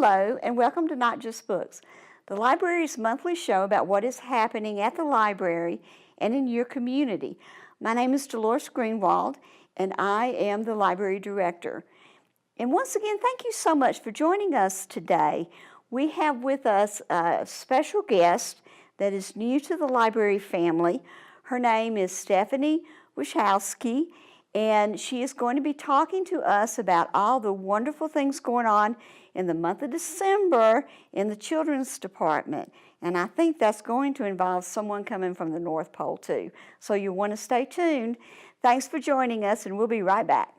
Hello, and welcome to Not Just Books, the library's monthly show about what is happening at the library and in your community. My name is Dolores Greenwald, and I am the library director. And once again, thank you so much for joining us today. We have with us a special guest that is new to the library family. Her name is Stephanie Wycihowski, and she is going to be talking to us about all the wonderful things going on in the month of December in the children's department. And I think that's going to involve someone coming from the North Pole too. So you want to stay tuned. Thanks for joining us, and we'll be right back.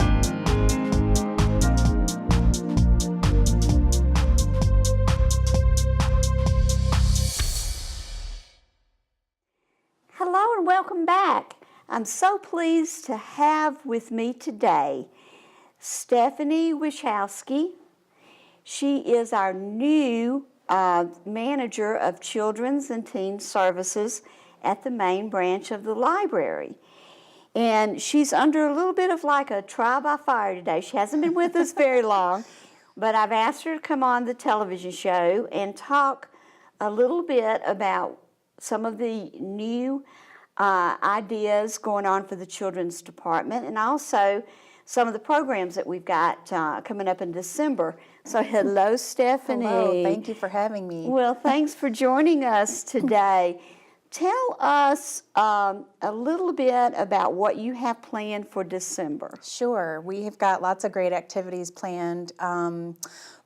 Hello and welcome back. I'm so pleased to have with me today Stephanie Wycihowski. She is our new manager of Children's and Teen Services at the main branch of the library. And she's under a little bit of like a trial by fire today. She hasn't been with us very long, but I've asked her to come on the television show and talk a little bit about some of the new ideas going on for the children's department, and also some of the programs that we've got coming up in December. So hello, Stephanie. Hello, thank you for having me. Well, thanks for joining us today. Tell us a little bit about what you have planned for December. Sure, we have got lots of great activities planned.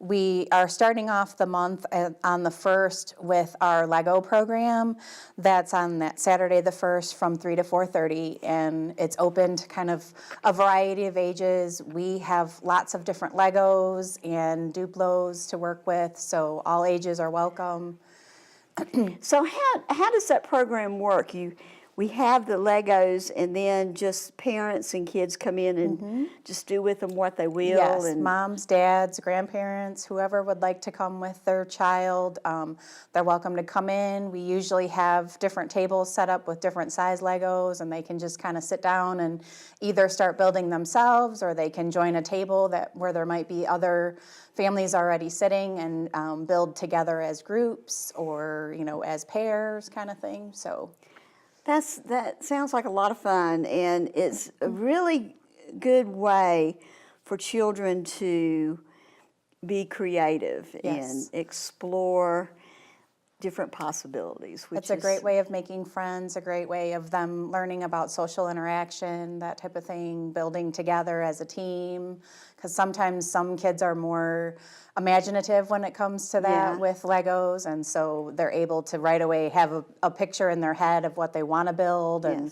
We are starting off the month on the 1st with our Lego program. That's on that Saturday the 1st from 3 to 4:30, and it's open to kind of a variety of ages. We have lots of different Legos and Duplos to work with, so all ages are welcome. So how does that program work? We have the Legos, and then just parents and kids come in and just do with them what they will. Yes, and moms, dads, grandparents, whoever would like to come with their child, they're welcome to come in. We usually have different tables set up with different size Legos, and they can just kind of sit down and either start building themselves, or they can join a table where there might be other families already sitting and build together as groups or as pairs kind of thing. So. That sounds like a lot of fun, and it's a really good way for children to be creative and explore different possibilities. It's a great way of making friends, a great way of them learning about social interaction, that type of thing, building together as a team, because sometimes some kids are more imaginative when it comes to that with Legos, and so they're able to right away have a picture in their head of what they want to build and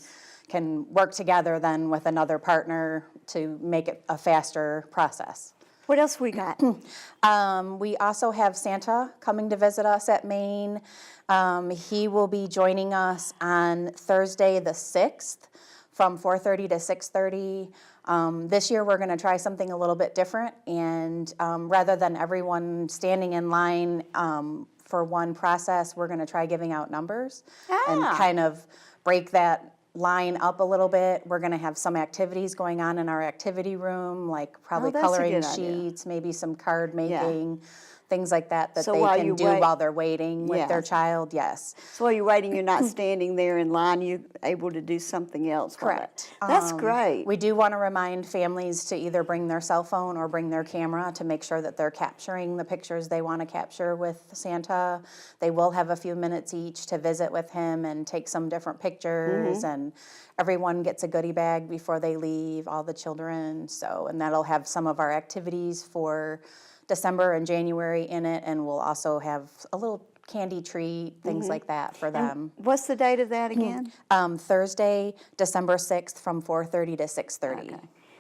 can work together then with another partner to make it a faster process. What else we got? We also have Santa coming to visit us at Maine. He will be joining us on Thursday the 6th from 4:30 to 6:30. This year we're going to try something a little bit different, and rather than everyone standing in line for one process, we're going to try giving out numbers and kind of break that line up a little bit. We're going to have some activities going on in our activity room, like probably coloring sheets, maybe some card making, things like that they can do while they're waiting with their child. Yes. So while you're waiting, you're not standing there in line, you're able to do something else. Correct. That's great. We do want to remind families to either bring their cell phone or bring their camera to make sure that they're capturing the pictures they want to capture with Santa. They will have a few minutes each to visit with him and take some different pictures, and everyone gets a goodie bag before they leave, all the children. So, and that'll have some of our activities for December and January in it, and we'll also have a little candy treat, things like that for them. And what's the date of that again? Thursday, December 6th from 4:30 to 6:30. Okay.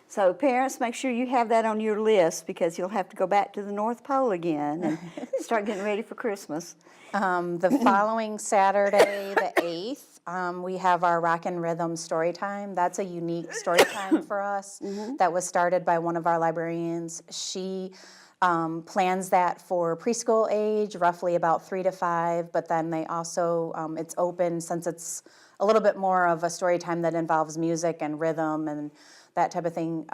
So parents, make sure you have that on your list, because you'll have to go back to the North Pole again and start getting ready for Christmas. The following Saturday, the 8th, we have our Rock and Rhythm story time. That's a unique story time for us that was started by one of our librarians. She plans that for preschool age, roughly about 3 to 5, but then they also, it's open since it's a little bit more of a story time that involves music and rhythm, and that type of thing.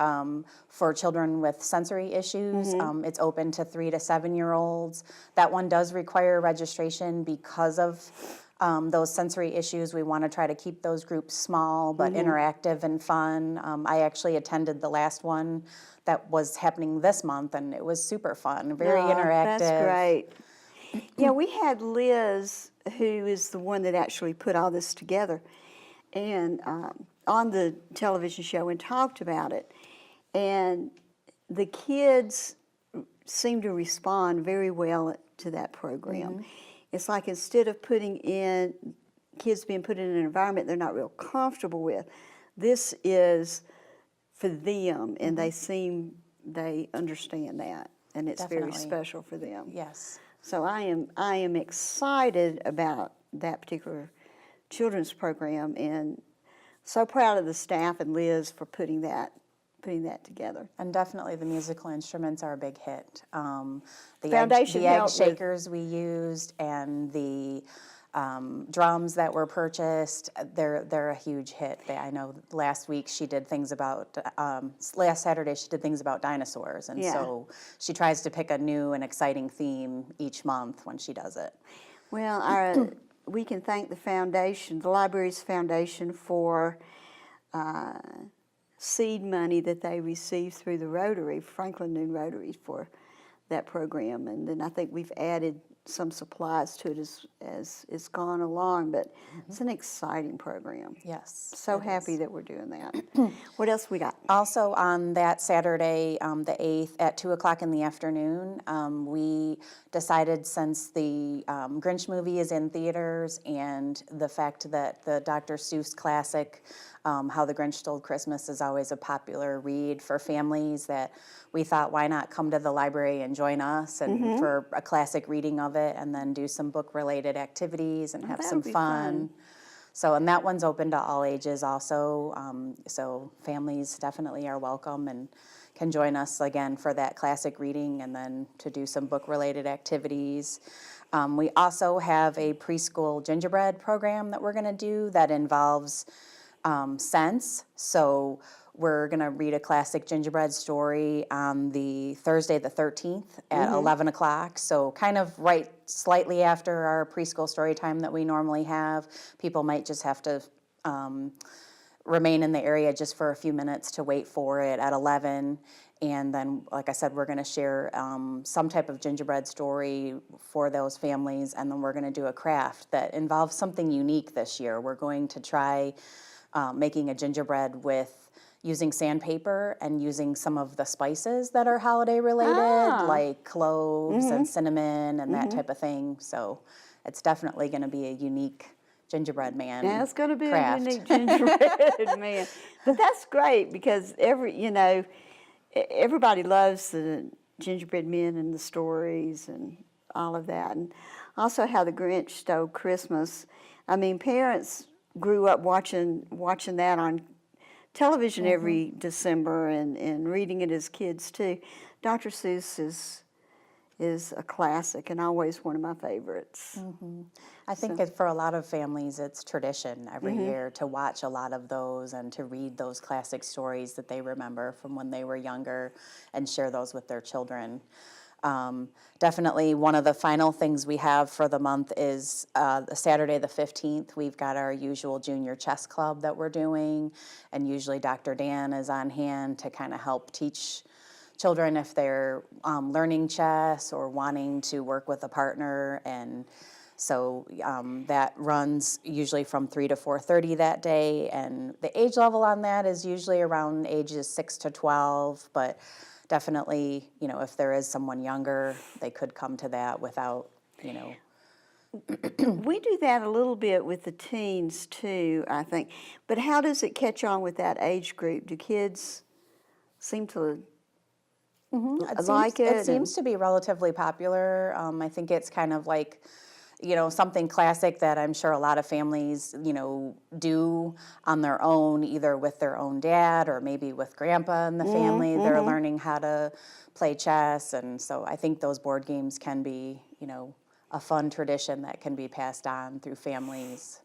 For children with sensory issues, it's open to 3 to 7-year-olds. That one does require registration because of those sensory issues. We want to try to keep those groups small but interactive and fun. I actually attended the last one that was happening this month, and it was super fun, very interactive. That's great. Yeah, we had Liz, who is the one that actually put all this together, and on the television show and talked about it. And the kids seem to respond very well to that program. It's like instead of kids being put in an environment they're not real comfortable with, this is for them, and they understand that, and it's very special for them. Yes. So I am excited about that particular children's program, and so proud of the staff and Liz for putting that together. And definitely the musical instruments are a big hit. The Foundation egg shakers we used and the drums that were purchased, they're a huge hit. I know last week she did things about, last Saturday she did things about dinosaurs, and so she tries to pick a new and exciting theme each month when she does it. Well, we can thank the foundation, the library's foundation, for seed money that they received through the Rotary, Franklin Noon Rotary, for that program. And then I think we've added some supplies to it as it's gone along, but it's an exciting program. Yes. So happy that we're doing that. What else we got? Also on that Saturday, the 8th, at 2 o'clock in the afternoon, we decided, since the Grinch movie is in theaters and the fact that the Dr. Seuss classic, How the Grinch Stole Christmas, is always a popular read for families, that we thought, why not come to the library and join us and for a classic reading of it, and then do some book-related activities and have some fun. So, and that one's open to all ages also, so families definitely are welcome and can join us again for that classic reading and then to do some book-related activities. We also have a preschool gingerbread program that we're going to do that involves scents. So we're going to read a classic gingerbread story on the Thursday the 13th at 11 o'clock. So kind of right slightly after our preschool story time that we normally have. People might just have to remain in the area just for a few minutes to wait for it at 11. And then, like I said, we're going to share some type of gingerbread story for those families. And then we're going to do a craft that involves something unique this year. We're going to try making a gingerbread with using sandpaper and using some of the spices that are holiday related, like cloves and cinnamon and that type of thing. So it's definitely going to be a unique gingerbread man. Yeah, it's going to be craft. a unique gingerbread man. But that's great because everybody loves the gingerbread men and the stories and all of that. And also how the Grinch Stole Christmas. I mean, parents grew up watching that on television every December and reading it as kids too. Dr. Seuss is a classic and always one of my favorites. I think for a lot of families it's tradition every year to watch a lot of those and to read those classic stories that they remember from when they were younger and share those with their children. Definitely one of the final things we have for the month is Saturday the 15th. We've got our usual junior chess club that we're doing, and usually Dr. Dan is on hand to kind of help teach children if they're learning chess or wanting to work with a partner. And so that runs usually from 3 to 4:30 that day, and the age level on that is usually around ages 6 to 12, but definitely, if there is someone younger, they could come to that without, We do that a little bit with the teens too, I think. But how does it catch on with that age group? Do kids seem to like it? It seems to be relatively popular. I think it's kind of like, something classic that I'm sure a lot of families, do on their own, either with their own dad or maybe with grandpa in the family. They're learning how to play chess. And so I think those board games can be, a fun tradition that can be passed on through families.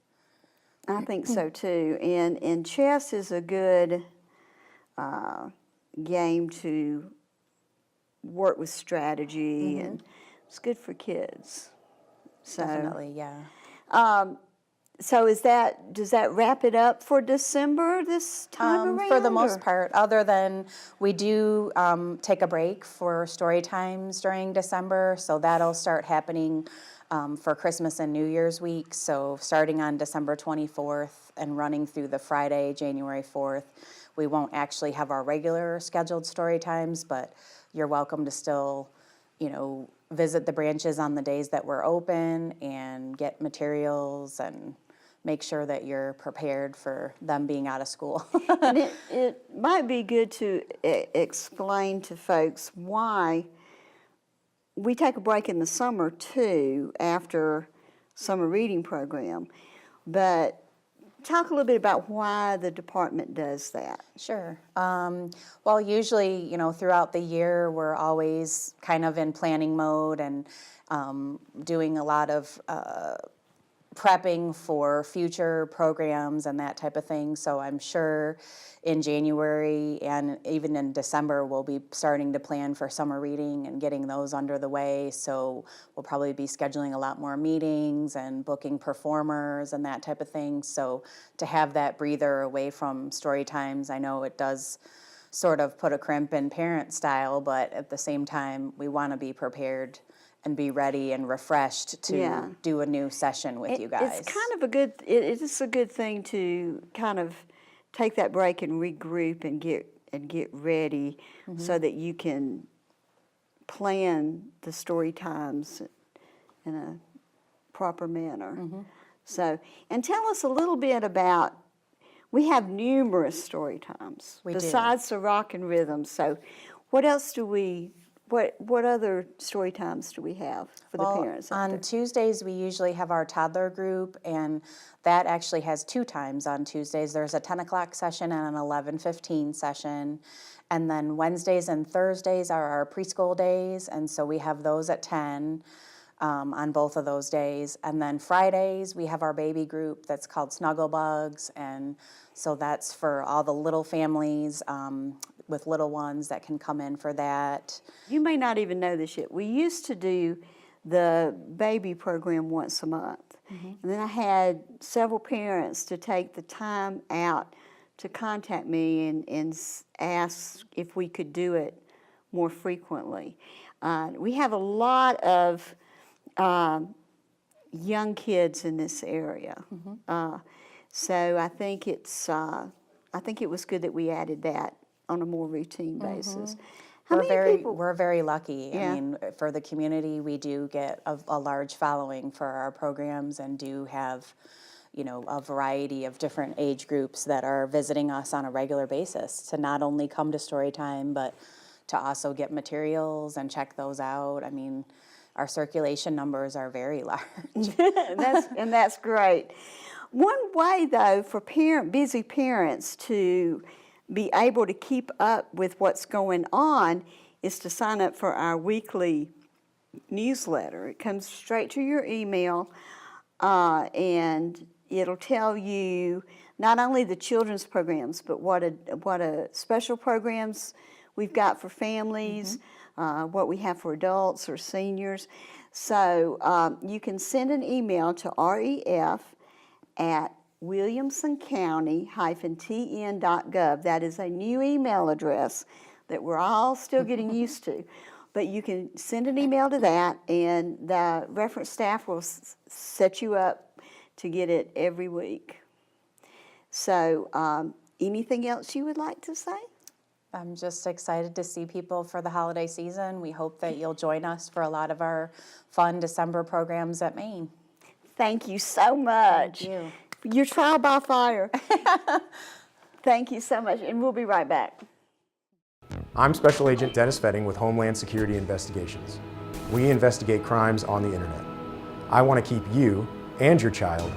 I think so too. And chess is a good game to work with strategy, and it's good for kids. So, Definitely, yeah. So does that wrap it up for December this time around? For the most or- part, other than we do take a break for story times during December, so that'll start happening for Christmas and New Year's week. So starting on December 24th and running through the Friday, January 4th, we won't actually have our regular scheduled story times, but you're welcome to still, visit the branches on the days that we're open and get materials and make sure that you're prepared for them being out of school. And it might be good to explain to folks why we take a break in the summer too, after summer reading program. But talk a little bit about why the department does that. Sure. Well, usually, throughout the year, we're always kind of in planning mode and doing a lot of prepping for future programs and that type of thing. So I'm sure in January and even in December, we'll be starting to plan for summer reading and getting those under the way. So we'll probably be scheduling a lot more meetings and booking performers and that type of thing. So to have that breather away from story times, I know it does sort of put a crimp in parent style, but at the same time, we want to be prepared and be ready and refreshed to do a new session with you guys. It's kind of it is a good thing to kind of take that break and regroup and get ready so that you can plan the story times in a proper manner. So, and tell us a little bit about, we have numerous story times besides the rock and rhythm. So what else do what other story times do we have for the parents out on there? Tuesdays, we usually have our toddler group, and that actually has two times on Tuesdays. There's a 10 o'clock session and an 11:15 session. And then Wednesdays and Thursdays are our preschool days, and so we have those at 10 on both of those days. And then Fridays, we have our baby group that's called Snugglebugs, and so that's for all the little families with little ones that can come in for that. You may not even know this yet. We used to do the baby program once a month. And then I had several parents to take the time out to contact me and ask if we could do it more frequently. We have a lot of young kids in this area. So I think it was good that we added that on a more routine basis. How many people? We're very lucky. Yeah. I mean, for the community, we do get a large following for our programs and do have, a variety of different age groups that are visiting us on a regular basis to not only come to story time, but to also get materials and check those out. I mean, our circulation numbers are very large. and that's great. One way, though, for busy parents to be able to keep up with what's going on is to sign up for our weekly newsletter. It comes straight to your email, and it'll tell you not only the children's programs, but what a special programs we've got for families, what we have for adults or seniors. So you can send an email to ref@williamsoncounty-tn.gov. That is a new email address that we're all still getting used to. But you can send an email to that, and the reference staff will set you up to get it every week. So anything else you would like to say? I'm just excited to see people for the holiday season. We hope that you'll join us for a lot of our fun December programs at Maine. Thank you so much. Thank you. Your trial by fire. Thank you so much, and we'll be right back. I'm Special Agent Dennis Fetting with Homeland Security Investigations. We investigate crimes on the internet. I want to keep you and your child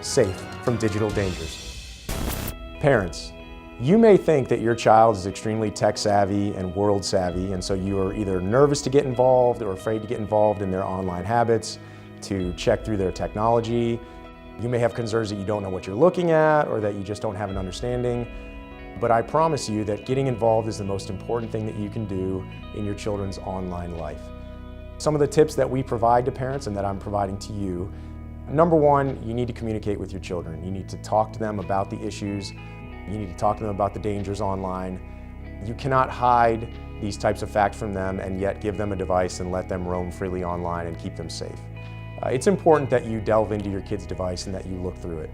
safe from digital dangers. Parents, you may think that your child is extremely tech savvy and world savvy, and so you are either nervous to get involved or afraid to get involved in their online habits, to check through their technology. You may have concerns that you don't know what you're looking at or that you just don't have an understanding. But I promise you that getting involved is the most important thing that you can do in your children's online life. Some of the tips that we provide to parents and that I'm providing to you: number one, you need to communicate with your children. You need to talk to them about the issues. You need to talk to them about the dangers online. You cannot hide these types of facts from them and yet give them a device and let them roam freely online and keep them safe. It's important that you delve into your kid's device and that you look through it.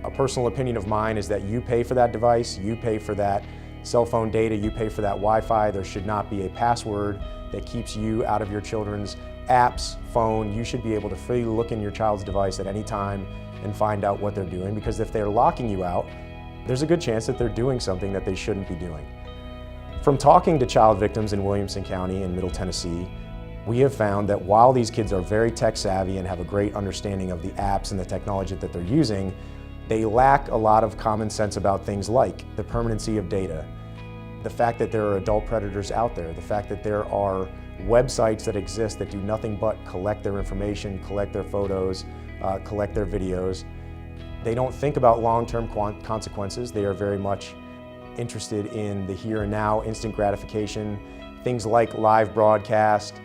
A personal opinion of mine is that you pay for that device, you pay for that cell phone data, you pay for that Wi-Fi. There should not be a password that keeps you out of your children's apps, phone. You should be able to freely look in your child's device at any time and find out what they're doing, because if they're locking you out, there's a good chance that they're doing something that they shouldn't be doing. From talking to child victims in Williamson County and Middle Tennessee, we have found that while these kids are very tech savvy and have a great understanding of the apps and the technology that they're using, they lack a lot of common sense about things like the permanency of data, the fact that there are adult predators out there, the fact that there are websites that exist that do nothing but collect their information, collect their photos, collect their videos. They don't think about long-term consequences. They are very much interested in the here and now, instant gratification, things like live broadcast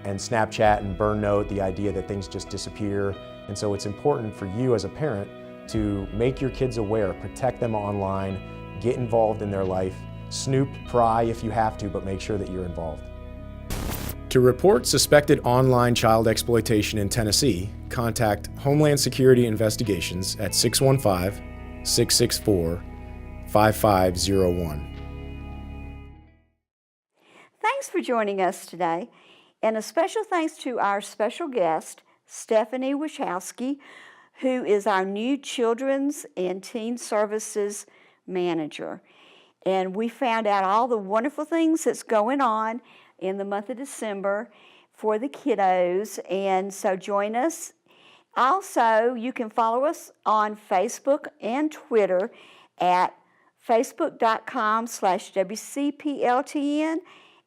and Snapchat and burn note, the idea that things just disappear. And so it's important for you as a parent to make your kids aware, protect them online, get involved in their life, snoop, pry if you have to, but make sure that you're involved. To report suspected online child exploitation in Tennessee, contact Homeland Security Investigations at 615-664-5501. Thanks for joining us today, and a special thanks to our special guest, Stephanie Wycihowski, who is our new Children's and Teen Services Manager. And we found out all the wonderful things that's going on in the month of December for the kiddos, and so join us. Also, you can follow us on Facebook and Twitter at facebook.com/WCPLTN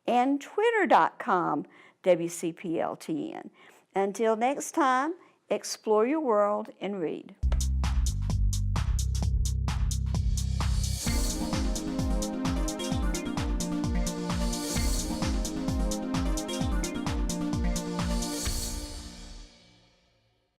and twitter.com/WCPLTN. Until next time, explore your world and read.